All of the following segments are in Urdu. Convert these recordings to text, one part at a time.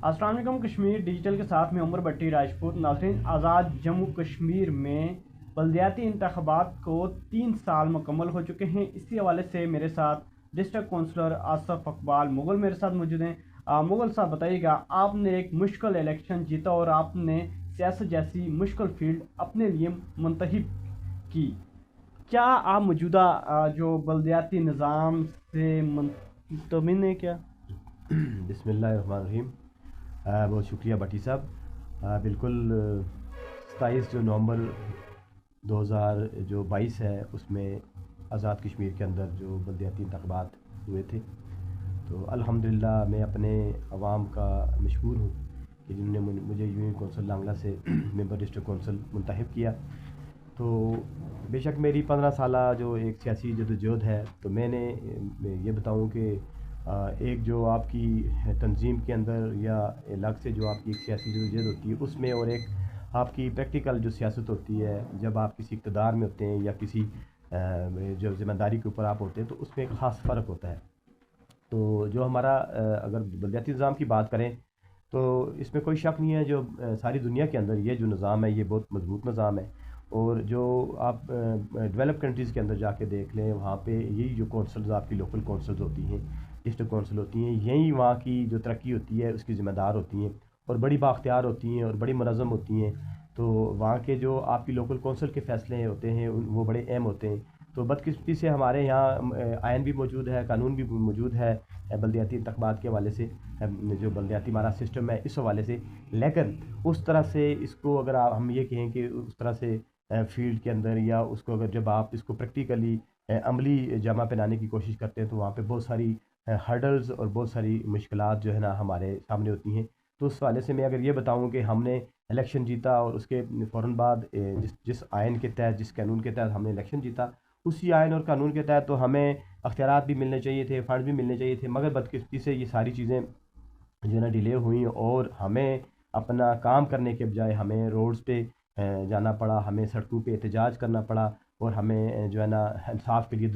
السلام علیکم کشمیر ڈیجیٹل کے ساتھ میں عمر بٹی راجپوت. ناظرین، آزاد جموں کشمیر میں بلدیاتی انتخابات کو 3 سال مکمل ہو چکے ہیں. اسی حوالے سے میرے ساتھ ڈسٹرکٹ کونسلر آصف اقبال مغل میرے ساتھ موجود ہیں. مغل صاحب بتائیے گا، آپ نے ایک مشکل الیکشن جیتا اور آپ نے سیاست جیسی مشکل فیلڈ اپنے لیے منتخب کی. کیا آپ موجودہ جو بلدیاتی نظام سے مطمئن ہیں کیا؟ بسم اللہ الرحمن الرحیم. بہت شکریہ بٹی صاحب. بالکل 27 جو نومبر 2022 ہے اس میں آزاد کشمیر کے اندر جو بلدیاتی انتخابات ہوئے تھے، تو الحمدللہ میں اپنے عوام کا مشکور ہوں کہ جنہوں نے مجھے یونین کونسل لانگلہ سے ممبر ڈسٹرکٹ کونسل منتخب کیا. تو بے شک میری 15 سالہ جو ایک سیاسی جدوجہد ہے، تو میں نے یہ بتاؤں کہ ایک جو آپ کی تنظیم کے اندر یا الگ سے جو آپ کی ایک سیاسی جدوجہد ہوتی ہے اس میں، اور ایک آپ کی پریکٹیکل جو سیاست ہوتی ہے جب آپ کسی اقتدار میں ہوتے ہیں یا کسی جو ذمہ داری کے اوپر آپ ہوتے ہیں، تو اس میں ایک خاص فرق ہوتا ہے. تو جو ہمارا اگر بلدیاتی نظام کی بات کریں تو اس میں کوئی شک نہیں ہے، جو ساری دنیا کے اندر یہ جو نظام ہے یہ بہت مضبوط نظام ہے. اور جو آپ ڈیولپ کنٹریز کے اندر جا کے دیکھ لیں، وہاں پہ یہی جو کونسلز آپ کی لوکل کونسلز ہوتی ہیں، ڈسٹرکٹ کونسل ہوتی ہیں، یہی وہاں کی جو ترقی ہوتی ہے اس کی ذمہ دار ہوتی ہیں اور بڑی بااختیار ہوتی ہیں اور بڑی منظم ہوتی ہیں. تو وہاں کے جو آپ کی لوکل کونسل کے فیصلے ہوتے ہیں وہ بڑے اہم ہوتے ہیں. تو بدقسمتی سے ہمارے یہاں آئین بھی موجود ہے، قانون بھی موجود ہے بلدیاتی انتخابات کے حوالے سے، جو بلدیاتی ہمارا سسٹم ہے اس حوالے سے، لیکن اس طرح سے اس کو اگر ہم یہ کہیں کہ اس طرح سے فیلڈ کے اندر، یا اس کو اگر جب آپ اس کو پریکٹیکلی عملی جامہ پہنانے کی کوشش کرتے ہیں، تو وہاں پہ بہت ساری ہرڈلز اور بہت ساری مشکلات جو ہے نا ہمارے سامنے ہوتی ہیں. تو اس حوالے سے میں اگر یہ بتاؤں کہ ہم نے الیکشن جیتا اور اس کے فوراً بعد جس آئین کے تحت، جس قانون کے تحت ہم نے الیکشن جیتا، اسی آئین اور قانون کے تحت تو ہمیں اختیارات بھی ملنے چاہیے تھے، فنڈ بھی ملنے چاہیے تھے. مگر بدقسمتی سے یہ ساری چیزیں جو ہے نا ڈیلے ہوئیں اور ہمیں اپنا کام کرنے کے بجائے ہمیں روڈز پہ جانا پڑا، ہمیں سڑکوں پہ احتجاج کرنا پڑا، اور ہمیں جو ہے نا انصاف کے لیے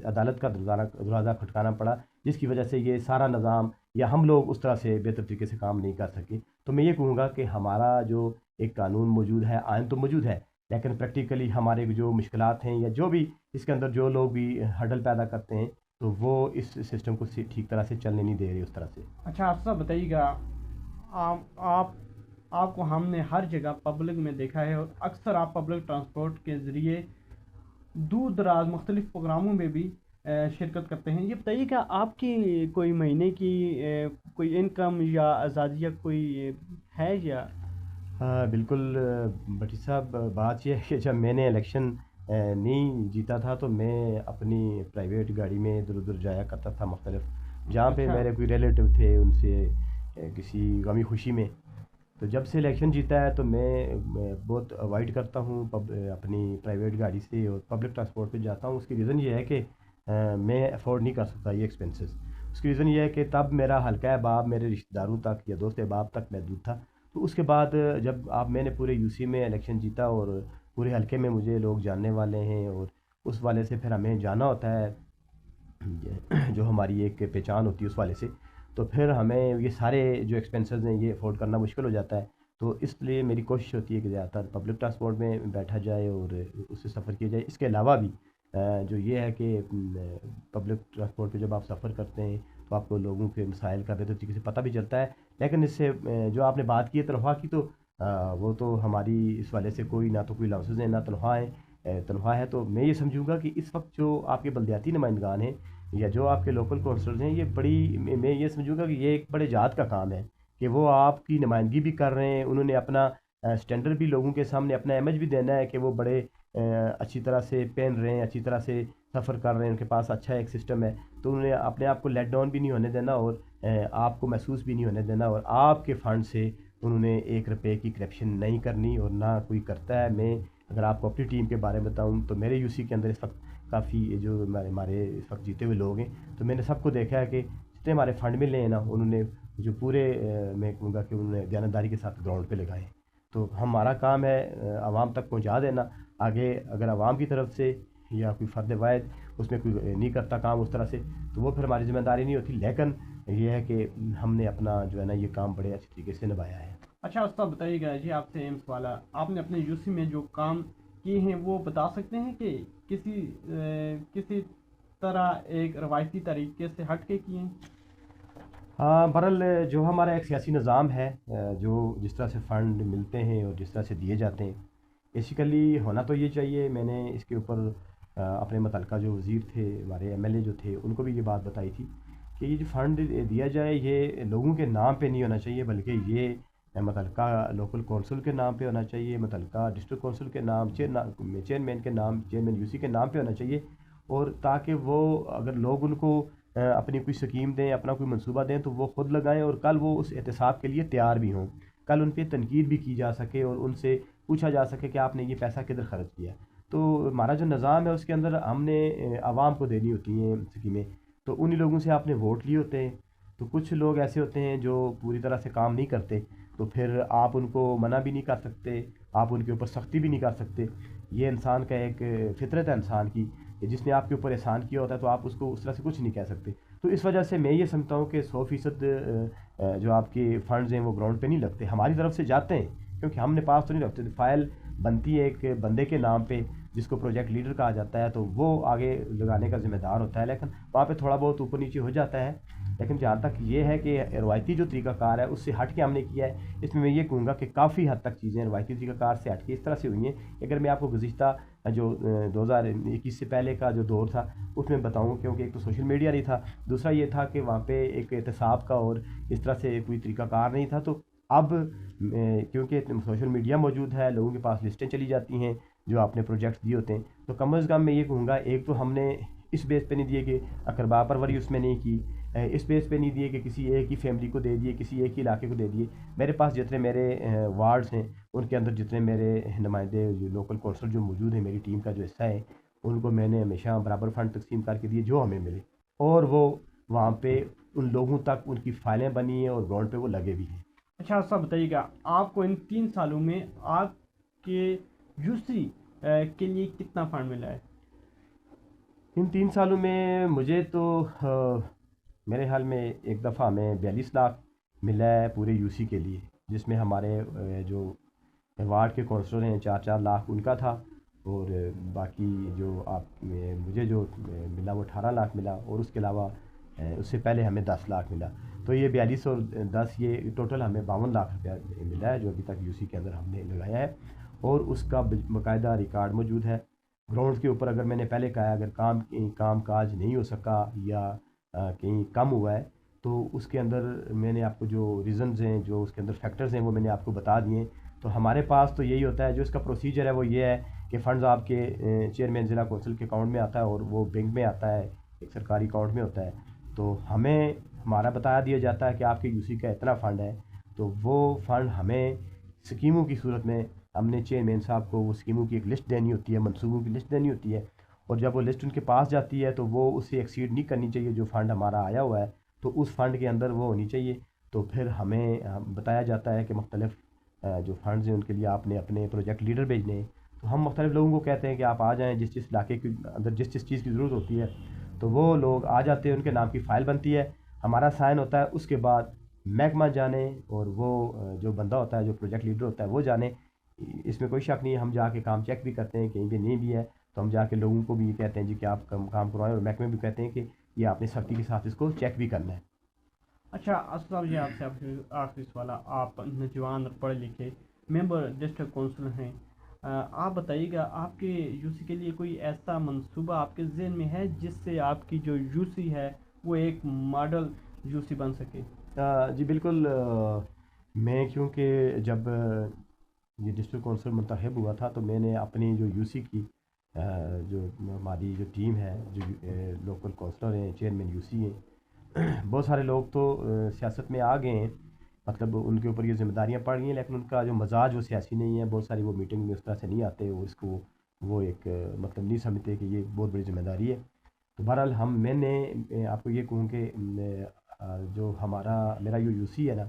عدالت کا دروازہ کھٹکانا پڑا، جس کی وجہ سے یہ سارا نظام یا ہم لوگ اس طرح سے بہتر طریقے سے کام نہیں کر سکے. تو میں یہ کہوں گا کہ ہمارا جو ایک قانون موجود ہے، آئین تو موجود ہے، لیکن پریکٹیکلی ہمارے جو مشکلات ہیں یا جو بھی اس کے اندر جو لوگ بھی ہرڈل پیدا کرتے ہیں، تو وہ اس سسٹم کو ٹھیک طرح سے چلنے نہیں دے رہے اس طرح سے. اچھا، آپ صاحب بتائیے گا، آپ کو ہم نے ہر جگہ پبلک میں دیکھا ہے اور اکثر آپ پبلک ٹرانسپورٹ کے ذریعے دور دراز مختلف پروگراموں میں بھی شرکت کرتے ہیں. یہ بتائیے کہ آپ کی کوئی مہینے کی کوئی انکم یا آزادیہ کوئی ہے یا؟ بالکل بٹی صاحب، بات یہ ہے کہ جب میں نے الیکشن نہیں جیتا تھا تو میں اپنی پرائیویٹ گاڑی میں ادھر ادھر جایا کرتا تھا مختلف جہاں پہ میرے کوئی ریلیٹیو تھے، ان سے کسی غمی خوشی میں. تو جب سے الیکشن جیتا ہے تو میں بہت اوائڈ کرتا ہوں اپنی پرائیویٹ گاڑی سے اور پبلک ٹرانسپورٹ پہ جاتا ہوں. اس کی ریزن یہ ہے کہ میں افورڈ نہیں کر سکتا یہ ایکسپینسز. اس کی ریزن یہ ہے کہ تب میرا حلقہ احباب میرے رشتہ داروں تک یا دوست احباب تک محدود تھا. تو اس کے بعد جب میں نے پورے یو سی میں الیکشن جیتا اور پورے حلقے میں مجھے لوگ جاننے والے ہیں، اور اس والے سے پھر ہمیں جانا ہوتا ہے، جو ہماری ایک پہچان ہوتی ہے اس والے سے، تو پھر ہمیں یہ سارے جو ایکسپینسز ہیں یہ افورڈ کرنا مشکل ہو جاتا ہے. تو اس لیے میری کوشش ہوتی ہے کہ زیادہ تر پبلک ٹرانسپورٹ میں بیٹھا جائے اور اس سے سفر کیا جائے. اس کے علاوہ بھی جو یہ ہے کہ پبلک ٹرانسپورٹ پہ جب آپ سفر کرتے ہیں تو آپ کو لوگوں کے مسائل کا بہتر طریقے سے پتہ بھی چلتا ہے. لیکن اس سے جو آپ نے بات کی ہے تنخواہ کی، تو وہ تو ہماری اس والے سے کوئی نہ تو کوئی لاؤنسز ہیں نہ تنخواہ ہے. تنخواہ ہے تو میں یہ سمجھوں گا کہ اس وقت جو آپ کے بلدیاتی نمائندگان ہیں یا جو آپ کے لوکل کونسلرز ہیں، یہ میں یہ سمجھوں گا کہ یہ ایک بڑے جہاد کا کام ہے کہ وہ آپ کی نمائندگی بھی کر رہے ہیں. انہوں نے اپنا اسٹینڈرڈ بھی لوگوں کے سامنے، اپنا امیج بھی دینا ہے کہ وہ بڑے اچھی طرح سے پہن رہے ہیں، اچھی طرح سے سفر کر رہے ہیں، ان کے پاس اچھا ایک سسٹم ہے. تو انہوں نے اپنے آپ کو لیٹ ڈاؤن بھی نہیں ہونے دینا اور آپ کو محسوس بھی نہیں ہونے دینا، اور آپ کے فنڈ سے انہوں نے 1 روپے کی کرپشن نہیں کرنی اور نہ کوئی کرتا ہے. میں اگر آپ کو اپنی ٹیم کے بارے میں بتاؤں تو میرے یو سی کے اندر اس وقت کافی جو ہمارے اس وقت جیتے ہوئے لوگ ہیں، تو میں نے سب کو دیکھا ہے کہ جتنے ہمارے فنڈ ملے ہیں نا، انہوں نے جو پورے میں کہوں گا کہ انہوں نے دیانتداری کے ساتھ گراؤنڈ پہ لگائے ہیں. تو ہمارا کام ہے عوام تک پہنچا دینا. آگے اگر عوام کی طرف سے یا کوئی فرد واحد اس میں کوئی نہیں کرتا کام اس طرح سے، تو وہ پھر ہماری ذمہ داری نہیں ہوتی. لیکن یہ ہے کہ ہم نے اپنا جو ہے نا یہ کام بڑے اچھے طریقے سے نبھایا ہے۔ اچھا استاد بتائیے گا جی، آپ سے اہم سوال ہے، آپ نے اپنے یو سی میں جو کام کیے ہیں وہ بتا سکتے ہیں کہ کسی طرح ایک روایتی طریقے سے ہٹ کے کیے ہیں؟ ہاں، برحال جو ہمارا ایک سیاسی نظام ہے، جو جس طرح سے فنڈ ملتے ہیں اور جس طرح سے دیے جاتے ہیں، بیسیکلی ہونا تو یہ چاہیے۔ میں نے اس کے اوپر اپنے متعلقہ جو وزیر تھے، ہمارے ایم ایل اے جو تھے، ان کو بھی یہ بات بتائی تھی کہ یہ جو فنڈ دیا جائے یہ لوگوں کے نام پہ نہیں ہونا چاہیے، بلکہ یہ متعلقہ لوکل کونسل کے نام پہ ہونا چاہیے، متعلقہ ڈسٹرکٹ کونسل کے نام، چیئرمین کے نام، چیئرمین یو سی کے نام پہ ہونا چاہیے، اور تاکہ وہ اگر لوگ ان کو اپنی کوئی سکیم دیں، اپنا کوئی منصوبہ دیں، تو وہ خود لگائیں اور کل وہ اس احتساب کے لیے تیار بھی ہوں، کل ان پہ تنقید بھی کی جا سکے اور ان سے پوچھا جا سکے کہ آپ نے یہ پیسہ کدھر خرچ کیا۔ تو ہمارا جو نظام ہے اس کے اندر ہم نے عوام کو دینی ہوتی ہیں سکیمیں، تو انہی لوگوں سے آپ نے ووٹ لیے ہوتے ہیں، تو کچھ لوگ ایسے ہوتے ہیں جو پوری طرح سے کام نہیں کرتے، تو پھر آپ ان کو منع بھی نہیں کر سکتے، آپ ان کے اوپر سختی بھی نہیں کر سکتے۔ یہ انسان کا ایک فطرت ہے انسان کی کہ جس نے آپ کے اوپر احسان کیا ہوتا ہے تو آپ اس کو اس طرح سے کچھ نہیں کہہ سکتے۔ تو اس وجہ سے میں یہ سمجھتا ہوں کہ 100% جو آپ کے فنڈز ہیں وہ گراؤنڈ پہ نہیں لگتے، ہماری طرف سے جاتے ہیں، کیونکہ ہم نے پاس تو نہیں رکھتے، فائل بنتی ہے ایک بندے کے نام پہ جس کو پروجیکٹ لیڈر کہا جاتا ہے، تو وہ آگے لگانے کا ذمہ دار ہوتا ہے، لیکن وہاں پہ تھوڑا بہت اوپر نیچے ہو جاتا ہے۔ لیکن جہاں تک یہ ہے کہ روایتی جو طریقہ کار ہے اس سے ہٹ کے ہم نے کیا ہے، اس میں یہ کہوں گا کہ کافی حد تک چیزیں روایتی طریقہ کار سے ہٹ کے اس طرح سے ہوئی ہیں۔ اگر میں آپ کو گزشتہ جو 2021 سے پہلے کا جو دور تھا اس میں بتاؤں، کیونکہ ایک تو سوشل میڈیا نہیں تھا، دوسرا یہ تھا کہ وہاں پہ ایک احتساب کا اور اس طرح سے کوئی طریقہ کار نہیں تھا، تو اب کیونکہ سوشل میڈیا موجود ہے، لوگوں کے پاس لسٹیں چلی جاتی ہیں جو آپ نے پروجیکٹ دیے ہوتے ہیں، تو کم از کم میں یہ کہوں گا ایک تو ہم نے اس بیس پہ نہیں دیے کہ اقربا پروری اس میں نہیں کی، اس بیس پہ نہیں دیے کہ کسی ایک ہی فیملی کو دے دیے، کسی ایک ہی علاقے کو دے دیے۔ میرے پاس جتنے میرے وارڈز ہیں ان کے اندر جتنے میرے نمائندے جو لوکل کونسل جو موجود ہیں، میری ٹیم کا جو حصہ ہے، ان کو میں نے ہمیشہ برابر فنڈ تقسیم کر کے دیے جو ہمیں ملے، اور وہ وہاں پہ ان لوگوں تک ان کی فائلیں بنی ہیں اور گراؤنڈ پہ وہ لگے بھی ہیں۔ اچھا صاحب بتائیے گا، آپ کو ان 3 سالوں میں آپ کے یو سی کے لیے کتنا فنڈ ملا ہے؟ ان 3 سالوں میں مجھے تو میرے حال میں ایک دفعہ ہمیں 42 لاکھ ملا ہے پورے یو سی کے لیے، جس میں ہمارے جو وارڈ کے کونسلر ہیں 4 لاکھ ان کا تھا، اور باقی جو آپ مجھے جو ملا وہ 18 لاکھ ملا، اور اس کے علاوہ اس سے پہلے ہمیں 10 لاکھ ملا، تو یہ 42 اور 10 یہ ٹوٹل ہمیں 52 لاکھ روپیہ ملا ہے جو ابھی تک یو سی کے اندر ہم نے لگایا ہے، اور اس کا باقاعدہ ریکارڈ موجود ہے گراؤنڈ کے اوپر۔ اگر میں نے پہلے کہا اگر کام کاج نہیں ہو سکا یا کہیں کم ہوا ہے، تو اس کے اندر میں نے آپ کو جو ریزنز ہیں، جو اس کے اندر فیکٹرز ہیں، وہ میں نے آپ کو بتا دیے ہیں۔ تو ہمارے پاس تو یہی ہوتا ہے، جو اس کا پروسیجر ہے وہ یہ ہے کہ فنڈز آپ کے چیئرمین ضلع کونسل کے اکاؤنٹ میں آتا ہے، اور وہ بینک میں آتا ہے، ایک سرکاری اکاؤنٹ میں ہوتا ہے، تو ہمیں ہمارا بتایا دیا جاتا ہے کہ آپ کے یو سی کا اتنا فنڈ ہے، تو وہ فنڈ ہمیں اسکیموں کی صورت میں ہم نے چیئرمین صاحب کو وہ اسکیموں کی ایک لسٹ دینی ہوتی ہے، منصوبوں کی لسٹ دینی ہوتی ہے، اور جب وہ لسٹ ان کے پاس جاتی ہے تو وہ اس سے ایکسیڈ نہیں کرنی چاہیے، جو فنڈ ہمارا آیا ہوا ہے تو اس فنڈ کے اندر وہ ہونی چاہیے۔ تو پھر ہمیں بتایا جاتا ہے کہ مختلف جو فنڈز ہیں ان کے لیے آپ نے اپنے پروجیکٹ لیڈر بھیجنے ہیں، تو ہم مختلف لوگوں کو کہتے ہیں کہ آپ آ جائیں، جس علاقے کے اندر جس چیز کی ضرورت ہوتی ہے تو وہ لوگ آ جاتے ہیں، ان کے نام کی فائل بنتی ہے، ہمارا سائن ہوتا ہے، اس کے بعد محکمہ جانے اور وہ جو بندہ ہوتا ہے جو پروجیکٹ لیڈر ہوتا ہے وہ جانے، اس میں کوئی شک نہیں ہے، ہم جا کے کام چیک بھی کرتے ہیں، کہیں پہ نہیں بھی ہے تو ہم جا کے لوگوں کو بھی کہتے ہیں جی کہ آپ کام کروائیں، اور محکمے بھی کہتے ہیں کہ یہ آپ نے سختی کے ساتھ اس کو چیک بھی کرنا ہے۔ اچھا اسلام جی، آپ سے آخری سوال ہے، آپ نوجوان اور پڑھے لکھے ممبر ڈسٹرکٹ کونسل ہیں، آپ بتائیے گا آپ کے یو سی کے لیے کوئی ایسا منصوبہ آپ کے ذہن میں ہے جس سے آپ کی جو یو سی ہے وہ ایک ماڈل یو سی بن سکے؟ جی بالکل، میں کیونکہ جب یہ ڈسٹرکٹ کونسل منتخب ہوا تھا تو میں نے اپنی جو یو سی کی جو ہماری جو ٹیم ہے، جو لوکل کونسلر ہیں، چیئرمین یو سی ہیں، بہت سارے لوگ تو سیاست میں آ گئے ہیں، مطلب ان کے اوپر یہ ذمہ داریاں پڑ گئی ہیں، لیکن ان کا جو مزاج وہ سیاسی نہیں ہے، بہت ساری وہ میٹنگ میں اس طرح سے نہیں آتے، وہ اس کو وہ ایک مطلب نہیں سمجھتے کہ یہ بہت بڑی ذمہ داری ہے۔ تو بہرحال میں نے آپ کو یہ کہوں کہ جو میرا یو سی ہے نا،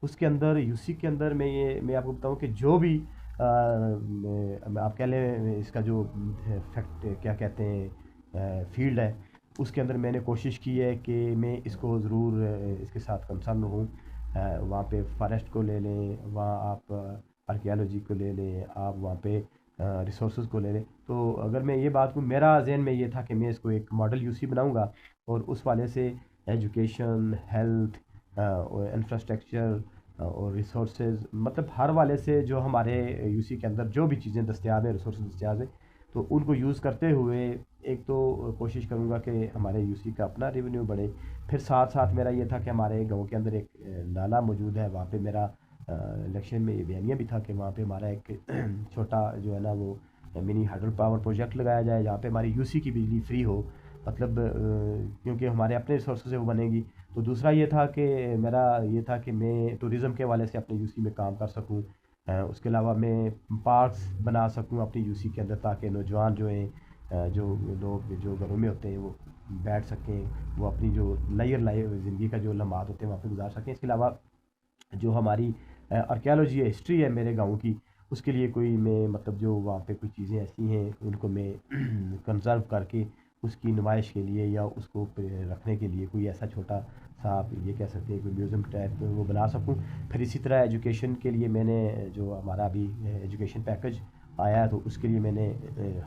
اس کے اندر یو سی کے اندر میں آپ کو بتاؤں کہ جو بھی آپ کہہ لیں اس کا جو فیکٹ کیا کہتے ہیں فیلڈ ہے، اس کے اندر میں نے کوشش کی ہے کہ میں اس کو ضرور اس کے ساتھ کنسرن ہوں. وہاں پہ فارسٹ کو لے لیں, وہاں آپ آرکیالوجی کو لے لیں, آپ وہاں پہ ریسورسز کو لے لیں. تو اگر میں یہ بات کو, میرا ذہن میں یہ تھا کہ میں اس کو ایک ماڈل یو سی بناؤں گا, اور اس والے سے ایجوکیشن, ہیلتھ, انفراسٹرکچر اور ریسورسز, مطلب ہر والے سے جو ہمارے یو سی کے اندر جو بھی چیزیں دستیاب ہیں, ریسورسز دستیاب ہیں, تو ان کو یوز کرتے ہوئے ایک تو کوشش کروں گا کہ ہمارے یو سی کا اپنا ریونیو بڑھے. پھر ساتھ ساتھ میرا یہ تھا کہ ہمارے گاؤں کے اندر ایک نالا موجود ہے, وہاں پہ میرا الیکشن میں یہ بیانیہ بھی تھا کہ وہاں پہ ہمارا ایک چھوٹا جو ہے نا وہ منی ہائیڈرو پاور پروجیکٹ لگایا جائے, جہاں پہ ہماری یو سی کی بجلی فری ہو, مطلب کیونکہ ہمارے اپنے ریسورسز سے وہ بنے گی. تو دوسرا یہ تھا کہ میرا یہ تھا کہ میں ٹوریزم کے حوالے سے اپنے یو سی میں کام کر سکوں. اس کے علاوہ میں پارکس بنا سکوں اپنی یو سی کے اندر, تاکہ نوجوان جو ہیں, جو لوگ جو گھروں میں ہوتے ہیں وہ بیٹھ سکیں, وہ اپنی جو لائف زندگی کا جو لمحات ہوتے ہیں وہاں پہ گزار سکیں. اس کے علاوہ جو ہماری آرکیالوجی ہے, ہسٹری ہے میرے گاؤں کی, اس کے لیے کوئی میں مطلب جو وہاں پہ کچھ چیزیں ایسی ہیں ان کو میں کنزرو کر کے اس کی نمائش کے لیے یا اس کو رکھنے کے لیے کوئی ایسا چھوٹا سا, آپ یہ کہہ سکتے ہیں کوئی میوزیم ٹائپ وہ بنا سکوں. پھر اسی طرح ایجوکیشن کے لیے میں نے جو ہمارا ابھی ایجوکیشن پیکج آیا ہے, تو اس کے لیے میں نے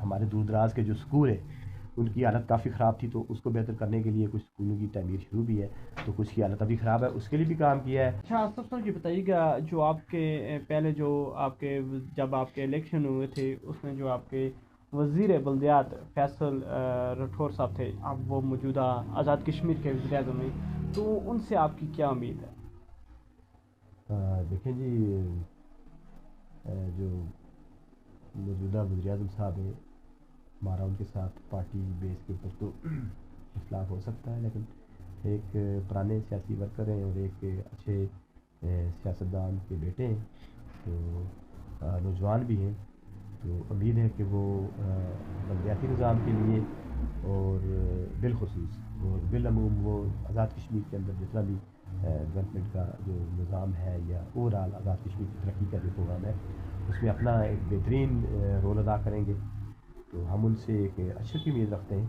ہمارے دور دراز کے جو اسکول ہیں ان کی حالت کافی خراب تھی, تو اس کو بہتر کرنے کے لیے کچھ اسکولوں کی تعمیر شروع بھی ہے, تو کچھ کی حالت ابھی خراب ہے, اس کے لیے بھی کام کیا ہے. اچھا سب سے یہ بتائیے گا, جو آپ کے پہلے جو آپ کے جب آپ کے الیکشن ہوئے تھے اس میں جو آپ کے وزیر بلدیات فیصل رٹھور صاحب تھے, اب وہ موجودہ آزاد کشمیر کے وزیر اعظم ہیں, تو ان سے آپ کی کیا امید ہے؟ دیکھیں جی, جو موجودہ وزیر اعظم صاحب ہیں, ہمارا ان کے ساتھ پارٹی بیس کے اوپر تو اختلاف ہو سکتا ہے, لیکن ایک پرانے سیاسی ورکر ہیں اور ایک اچھے سیاستدان کے بیٹے ہیں, تو نوجوان بھی ہیں, تو امید ہے کہ وہ بلدیاتی نظام کے لیے اور بالخصوص اور بالعموم وہ آزاد کشمیر کے اندر جتنا بھی ڈیولپمنٹ کا جو نظام ہے یا اوور آل آزاد کشمیر کی ترقی کا جو پروگرام ہے اس میں اپنا ایک بہترین رول ادا کریں گے. تو ہم ان سے ایک اچھے کی امید رکھتے ہیں.